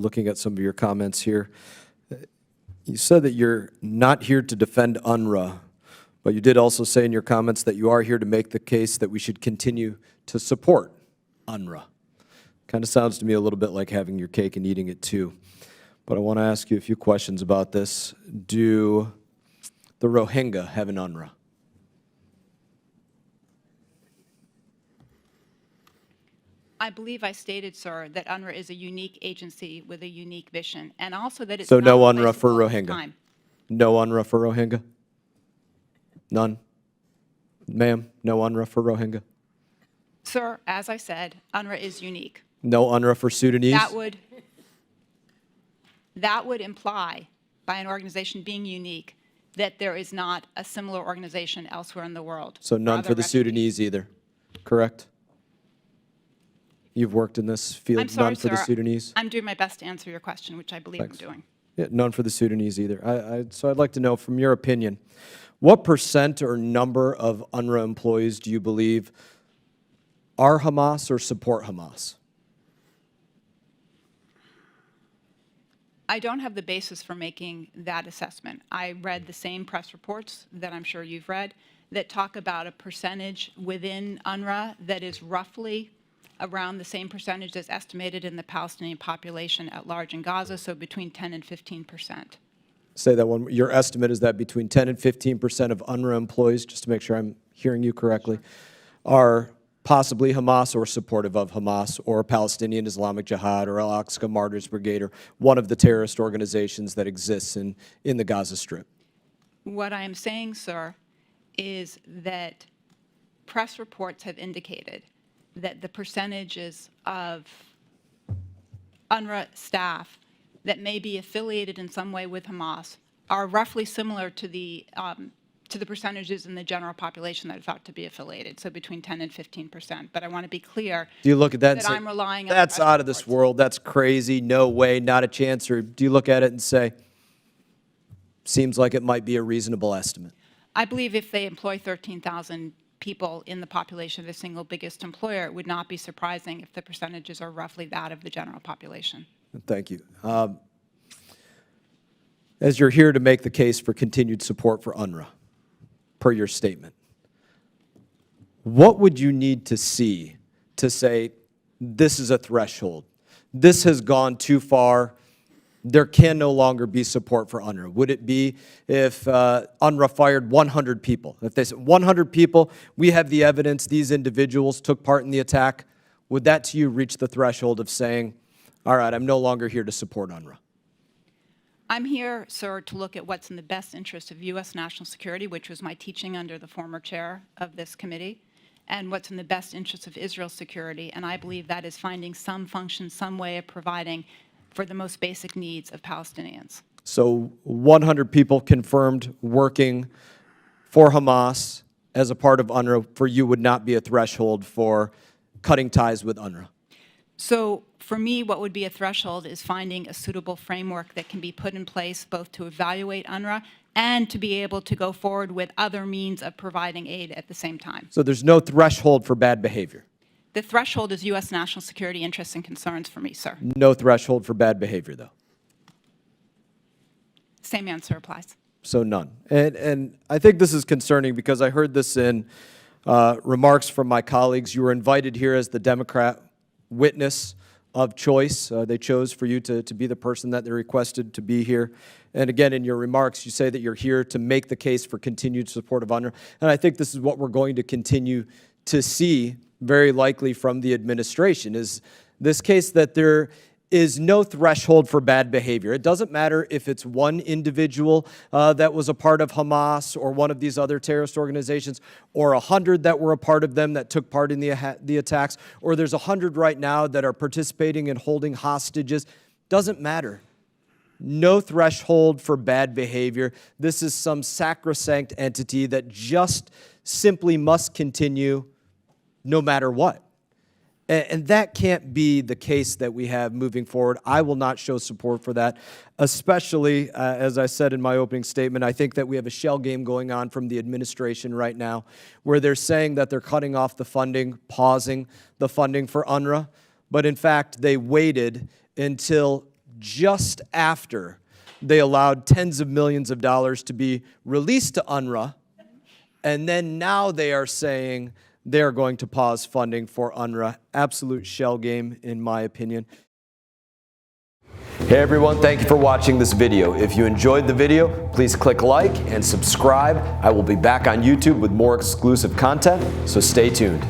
looking at some of your comments here. You said that you're not here to defend UNRWA, but you did also say in your comments that you are here to make the case that we should continue to support UNRWA. Kind of sounds to me a little bit like having your cake and eating it too. But I want to ask you a few questions about this. Do the Rohingya have an UNRWA? I believe I stated, sir, that UNRWA is a unique agency with a unique mission, and also that it's so not no UNRWA for replaceable at this Rohingya? time. No UNRWA for Rohingya? None? Ma'am, no UNRWA for Rohingya? Sir, as I said, UNRWA is unique. No UNRWA for Sudanese? That would imply, by an organization being unique, that there is not a similar organization elsewhere in the world. So none for the Sudanese either, correct? You've worked in this field, I'm sorry, none for the sir. Sudanese? I'm doing my best to answer your question, which I believe Thanks. I'm doing. Yeah, none for the Sudanese either. So I'd like to know, from your opinion, what % or number of UNRWA employees do you believe are Hamas or support Hamas? I don't have the basis for making that assessment. I read the same press reports that I'm sure you've read that talk about a percentage within UNRWA that is roughly around the same percentage as estimated in the Palestinian population at large in Gaza, so between 10 and 15%. Say that one. Your estimate is that between 10 and 15% of UNRWA employees, just to make sure I'm hearing you correctly, are possibly Hamas or supportive of Hamas or Palestinian Islamic Jihad or Al-Aqsa Martyrs Brigade or one of the terrorist organizations that exists in the Gaza Strip. What I am saying, sir, is that press reports have indicated that the percentages of UNRWA staff that may be affiliated in some way with Hamas are roughly similar to the percentages in the general population that are thought to be affiliated, so between 10 and 15%. But I want to be clear. Do you look at that and say, I'm relying on that's out of this world, that's crazy, no way, not a chance? Or do you look at it and say, seems like it might be a reasonable estimate? I believe if they employ 13,000 people in the population of the single biggest employer, it would not be surprising if the percentages are roughly that of the general population. Thank you. As you're here to make the case for continued support for UNRWA, per your statement, what would you need to see to say, this is a threshold, this has gone too far, there can no longer be support for UNRWA? Would it be if UNRWA fired 100 people? If they said 100 people, we have the evidence these individuals took part in the attack, would that to you reach the threshold of saying, all right, I'm no longer here to support UNRWA? I'm here, sir, to look at what's in the best interest of U.S. national security, which was my teaching under the former chair of this committee, and what's in the best interest of Israel's security. And I believe that is finding some function, some way of providing for the most basic needs of Palestinians. So 100 people confirmed working for Hamas as a part of UNRWA for you would not be a threshold for cutting ties with UNRWA? So for me, what would be a threshold is finding a suitable framework that can be put in place both to evaluate UNRWA and to be able to go forward with other means of providing aid at the same time. So there's no threshold for bad behavior? The threshold is U.S. national security interests and concerns for me, sir. No threshold for bad behavior, though? Same answer applies. So none. And I think this is concerning because I heard this in remarks from my colleagues. You were invited here as the Democrat witness of choice. They chose for you to be the person that they requested to be here. And again, in your remarks, you say that you're here to make the case for continued support of UNRWA. And I think this is what we're going to continue to see, very likely from the administration, is this case that there is no threshold for bad behavior. It doesn't matter if it's one individual that was a part of Hamas or one of these other terrorist organizations, or 100 that were a part of them that took part in the attacks, or there's 100 right now that are participating in holding hostages. Doesn't matter. No threshold for bad behavior. This is some sacrosanct entity that just simply must continue no matter what. And that can't be the case that we have moving forward. I will not show support for that, especially, as I said in my opening statement, I think that we have a shell game going on from the administration right now where they're saying that they're cutting off the funding, pausing the funding for UNRWA, but in fact, they waited until just after they allowed tens of millions of dollars to be released to UNRWA, and then now they are saying they're going to pause funding for UNRWA. Absolute shell game, in my opinion. Hey everyone, thank you for watching this video. If you enjoyed the video, please click like and subscribe. I will be back on YouTube with more exclusive content, so stay tuned.